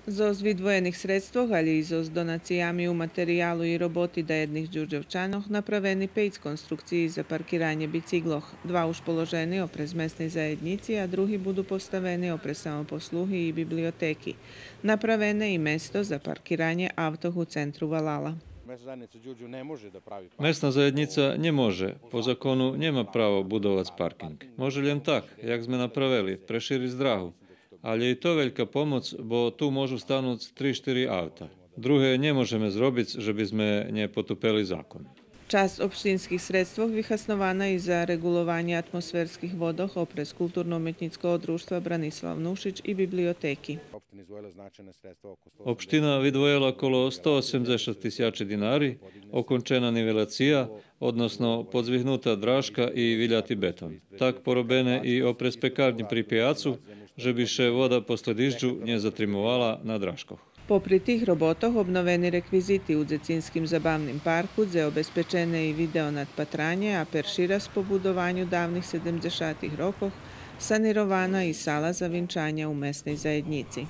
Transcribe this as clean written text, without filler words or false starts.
Зо відвоєних средствах, али и зо донаціями у материјалу и роботи да едних ѓурѓевчанох направени 5 конструкции за паркирање бициглох. 2 уж положени опрез местни заедници, а други буду поставени опрез самопослуги и библиотеки. Направене и место за паркирање автох у центру Валала. Mesna zajednica nie może, po zakonu nie ma prawo budować parking. Może len tak, jak sme napravili, prešíriť zdrahu. Ale je to veľká pomoc, bo tu môžu stanúť 3-4 auta. Druhé nemôžeme zrobiť, že by sme nepotupili zákon. Част општинских средствах вихаснована и за регулование атмосферских водох опрез културно-уметницкого друштва Бранислав Нушич и библиотеки. Opština vidvojila okolo 180.000 dinari, okončena nivelacija, odnosno podzvihnuta dražka i viljati beton. Tak porobene i opres pekarnji pri pijacu, že bi še voda posle dižđu nje zatrimovala na dražkoh. Попри тих роботах обновени реквизити у Дзецинским забавним парку, дзе обезпечене и видео надпатрање, а перширас по будованju давних 70-тих роков, санирована и сала за венчања у местни заедници.